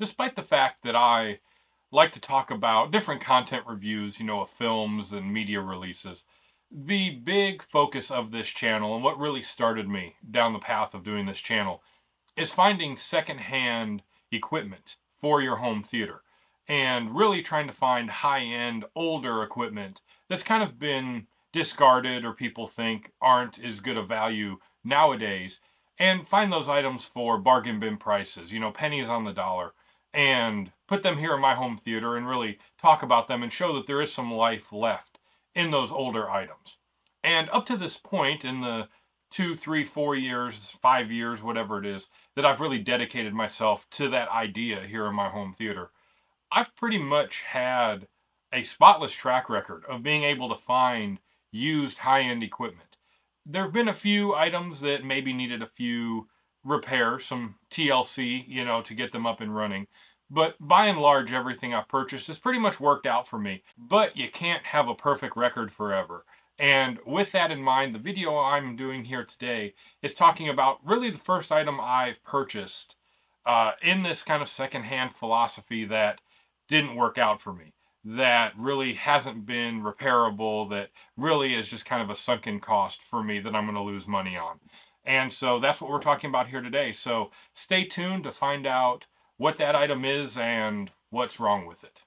Despite the fact that I like to talk about different content reviews, of films and media releases, the big focus of this channel and what really started me down the path of doing this channel is finding secondhand equipment for your home theater and really trying to find high-end older equipment that's kind of been discarded or people think aren't as good a value nowadays, and find those items for bargain bin prices, pennies on the dollar, and put them here in my home theater and really talk about them and show that there is some life left in those older items. And up to this point in the 2, 3, 4 years, 5 years, whatever it is, that I've really dedicated myself to that idea here in my home theater, I've pretty much had a spotless track record of being able to find used high-end equipment. There have been a few items that maybe needed a few repairs, some TLC, to get them up and running. But by and large, everything I've purchased has pretty much worked out for me. But you can't have a perfect record forever. And with that in mind, the video I'm doing here today is talking about really the first item I've purchased in this kind of secondhand philosophy that didn't work out for me, that really hasn't been repairable, that really is just kind of a sunken cost for me that I'm going to lose money on. And so that's what we're talking about here today. So stay tuned to find out what that item is and what's wrong with it.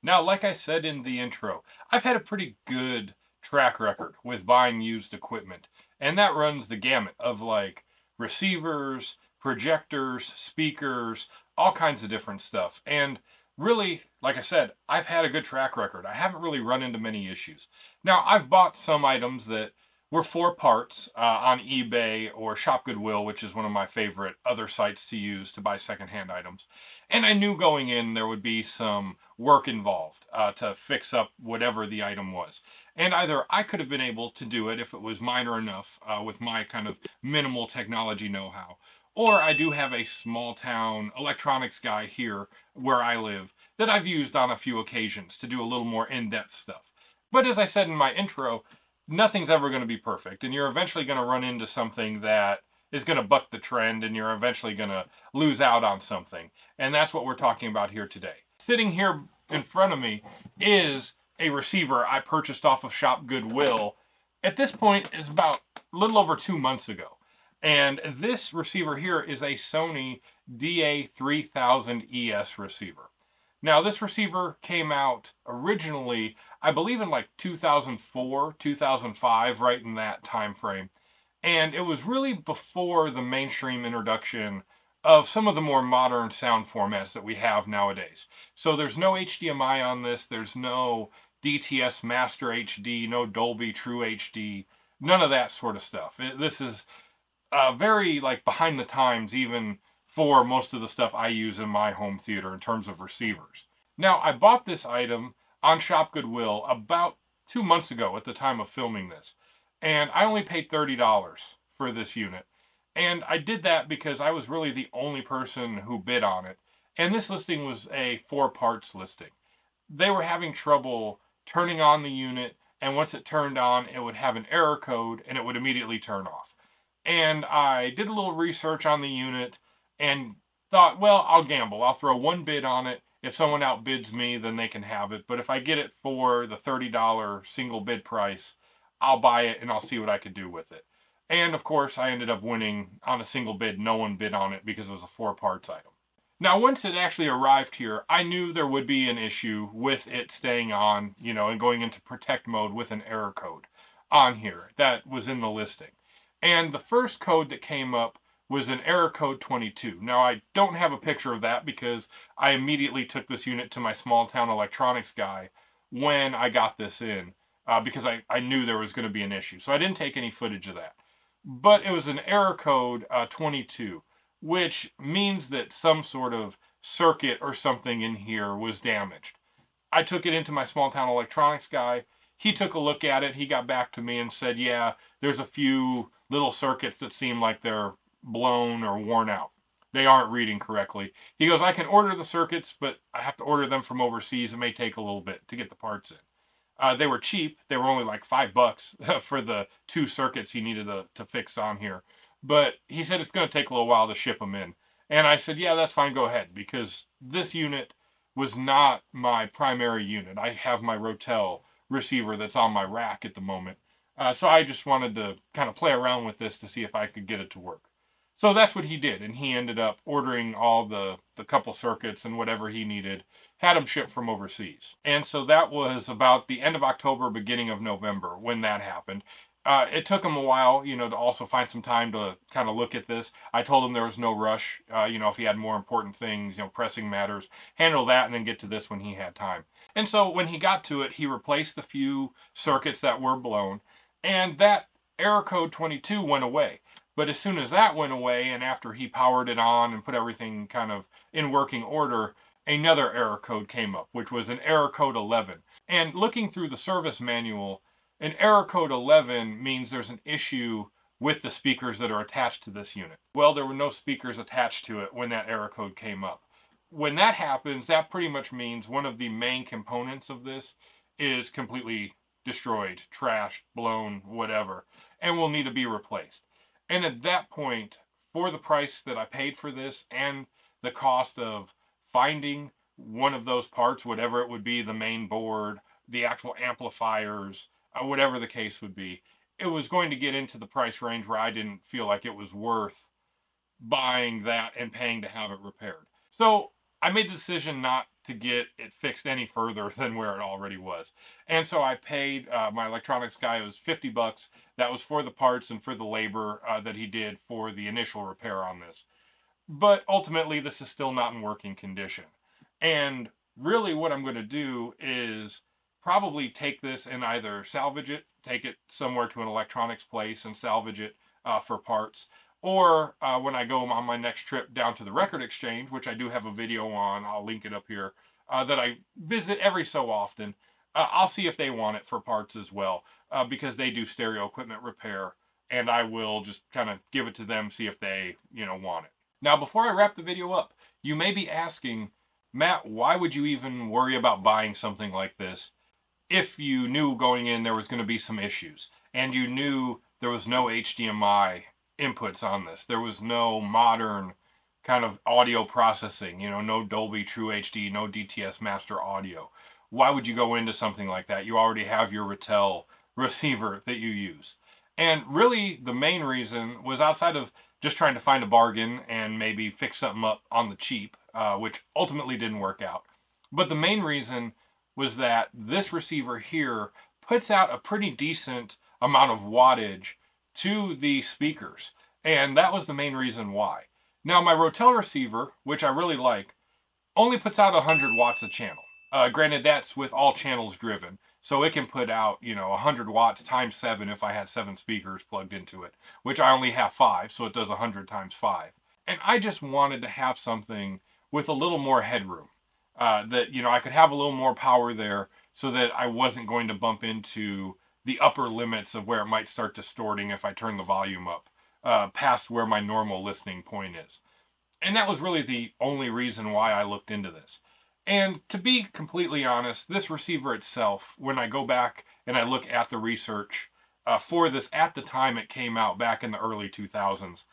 Now, like I said in the intro, I've had a pretty good track record with buying used equipment, and that runs the gamut of like receivers, projectors, speakers, all kinds of different stuff. And really, like I said, I've had a good track record. I haven't really run into many issues. Now, I've bought some items that were 4 parts on eBay or Shop Goodwill, which is one of my favorite other sites to use to buy secondhand items. And I knew going in there would be some work involved to fix up whatever the item was. And either I could have been able to do it if it was minor enough with my kind of minimal technology know-how, or I do have a small town electronics guy here where I live that I've used on a few occasions to do a little more in-depth stuff. But as I said in my intro, nothing's ever going to be perfect, and you're eventually going to run into something that is going to buck the trend, and you're eventually going to lose out on something. And that's what we're talking about here today. Sitting here in front of me is a receiver I purchased off of Shop Goodwill. At this point, it's about a little over 2 months ago. And this receiver here is a Sony DA3000ES receiver. Now, this receiver came out originally, I believe, in like 2004, 2005, right in that time frame. And it was really before the mainstream introduction of some of the more modern sound formats that we have nowadays. So there's no HDMI on this, there's no DTS Master HD, no Dolby True HD, none of that sort of stuff. This is very like behind the times, even for most of the stuff I use in my home theater in terms of receivers. Now, I bought this item on Shop Goodwill about 2 months ago at the time of filming this, and I only paid $30 for this unit. And I did that because I was really the only person who bid on it, and this listing was a 4 parts listing. They were having trouble turning on the unit, and once it turned on, it would have an error code and it would immediately turn off. And I did a little research on the unit and thought, well, I'll gamble. I'll throw one bid on it. If someone outbids me, then they can have it. But if I get it for the $30 single bid price, I'll buy it and I'll see what I could do with it. And of course, I ended up winning on a single bid. No one bid on it because it was a 4 parts item. Now, once it actually arrived here, I knew there would be an issue with it staying on, and going into protect mode with an error code on here that was in the listing. And the first code that came up was an error code 22. Now, I don't have a picture of that because I immediately took this unit to my small town electronics guy when I got this in, because I knew there was going to be an issue. So I didn't take any footage of that. But it was an error code 22, which means that some sort of circuit or something in here was damaged. I took it into my small town electronics guy. he took a look at it. He got back to me and said, yeah, there's a few little circuits that seem like they're blown or worn out. They aren't reading correctly. He goes, I can order the circuits, but I have to order them from overseas. It may take a little bit to get the parts in. They were cheap. They were only like $5 for the 2 circuits he needed to fix on here. But he said it's going to take a little while to ship them in. And I said, yeah, that's fine. Go ahead. Because this unit was not my primary unit. I have my Rotel receiver that's on my rack at the moment. So I just wanted to kind of play around with this to see if I could get it to work. So that's what he did, and he ended up ordering all the couple circuits and whatever he needed, had them shipped from overseas. And so that was about the end of October, beginning of November when that happened. It took him a while, to also find some time to kind of look at this. I told him there was no rush, if he had more important things, pressing matters, handle that and then get to this when he had time. And so when he got to it, he replaced the few circuits that were blown, and that error code 22 went away. But as soon as that went away, and after he powered it on and put everything kind of in working order, another error code came up, which was an error code 11. And looking through the service manual, an error code 11 means there's an issue with the speakers that are attached to this unit. Well, there were no speakers attached to it when that error code came up. When that happens, that pretty much means one of the main components of this is completely destroyed, trashed, blown, whatever, and will need to be replaced. And at that point, for the price that I paid for this and the cost of finding one of those parts, whatever it would be, the main board, the actual amplifiers, whatever the case would be, it was going to get into the price range where I didn't feel like it was worth buying that and paying to have it repaired. So I made the decision not to get it fixed any further than where it already was. And so I paid my electronics guy, it was $50. That was for the parts and for the labor that he did for the initial repair on this. But ultimately, this is still not in working condition. And really what I'm going to do is probably take this and either salvage it, take it somewhere to an electronics place and salvage it for parts. Or when I go on my next trip down to the record exchange, which I do have a video on, I'll link it up here, that I visit every so often, I'll see if they want it for parts as well, because they do stereo equipment repair, and I will just kind of give it to them, see if they, want it. Now, before I wrap the video up, you may be asking, Matt, why would you even worry about buying something like this if you knew going in there was going to be some issues, and you knew there was no HDMI inputs on this. There was no modern kind of audio processing, no Dolby True HD, no DTS Master Audio. Why would you go into something like that? You already have your Rotel receiver that you use. And really the main reason was outside of just trying to find a bargain and maybe fix something up on the cheap, which ultimately didn't work out. But the main reason was that this receiver here puts out a pretty decent amount of wattage to the speakers, and that was the main reason why. Now my Rotel receiver, which I really like, only puts out 100 watts a channel. Granted, that's with all channels driven, so it can put out 100 watts times 7 if I had 7 speakers plugged into it, which I only have 5, so it does 100 times 5. And I just wanted to have something with a little more headroom, that I could have a little more power there, so that I wasn't going to bump into the upper limits of where it might start distorting if I turn the volume up past where my normal listening point is. And that was really the only reason why I looked into this. And to be completely honest, this receiver itself, when I go back and I look at the research for this at the time it came out back in the early 2000s,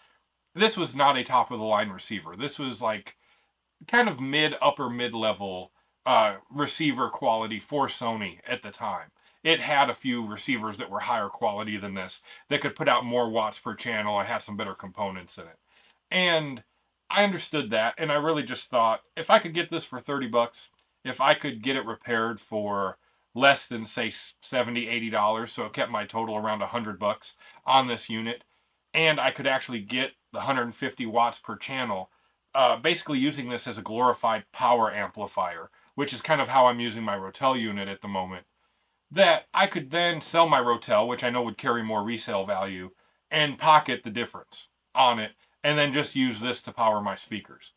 this was not a top of the line receiver. This was like kind of upper mid-level receiver quality for Sony at the time. It had a few receivers that were higher quality than this, that could put out more watts per channel. I had some better components in it. And I understood that, and I really just thought, if I could get this for $30, if I could get it repaired for less than, say, $70, $80, so it kept my total around $100 on this unit, and I could actually get the 150 watts per channel, basically using this as a glorified power amplifier, which is kind of how I'm using my Rotel unit at the moment, that I could then sell my Rotel, which I know would carry more resale value, and pocket the difference on it, and then just use this to power my speakers.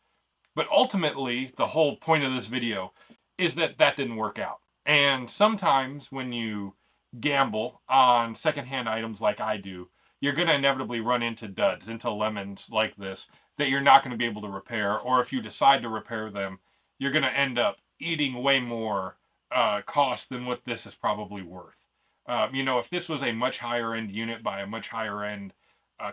But ultimately, the whole point of this video is that that didn't work out. And sometimes when you gamble on secondhand items like I do, you're going to inevitably run into duds, into lemons like this, that you're not going to be able to repair. Or if you decide to repair them, you're going to end up eating way more cost than what this is probably worth. You know, if this was a much higher end unit by a much higher end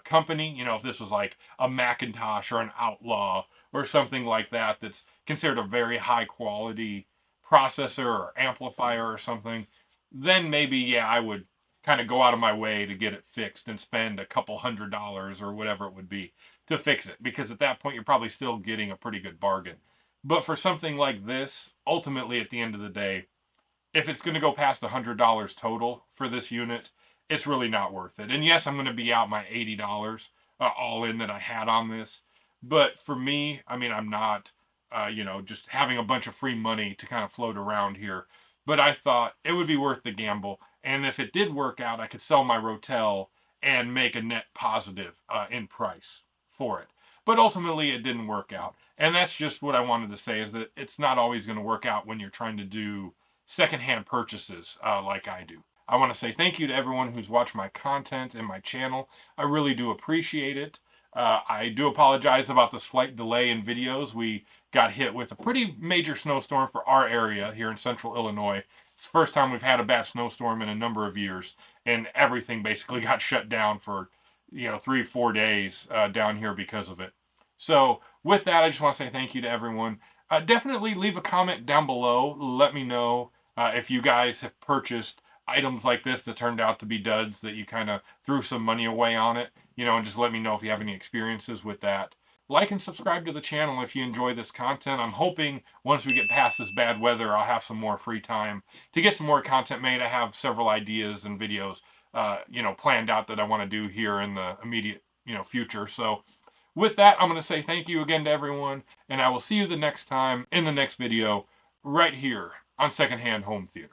company, you know, if this was like a Macintosh or an Outlaw or something like that, that's considered a very high quality processor or amplifier or something, then maybe, yeah, I would kind of go out of my way to get it fixed and spend a couple $100 or whatever it would be to fix it, because at that point you're probably still getting a pretty good bargain. But for something like this, ultimately at the end of the day, if it's going to go past $100 total for this unit, it's really not worth it. And yes, I'm going to be out my $80 all in that I had on this. But for me, I mean, I'm not, you know, just having a bunch of free money to kind of float around here. But I thought it would be worth the gamble. And if it did work out, I could sell my Rotel and make a net positive in price for it. But ultimately, it didn't work out. And that's just what I wanted to say, is that it's not always going to work out when you're trying to do secondhand purchases like I do. I want to say thank you to everyone who's watched my content and my channel. I really do appreciate it. I do apologize about the slight delay in videos. We got hit with a pretty major snowstorm for our area here in central Illinois. It's the first time we've had a bad snowstorm in a number of years, and everything basically got shut down for, you know, 3-4 days down here because of it. So with that, I just want to say thank you to everyone. Definitely leave a comment down below. Let me know if you guys have purchased items like this that turned out to be duds, that you kind of threw some money away on it, you know, and just let me know if you have any experiences with that. Like and subscribe to the channel if you enjoy this content. I'm hoping once we get past this bad weather, I'll have some more free time to get some more content made. I have several ideas and videos, you know, planned out that I want to do here in the immediate, you know, future. So with that, I'm going to say thank you again to everyone, and I will see you the next time in the next video right here on Secondhand Home Theater.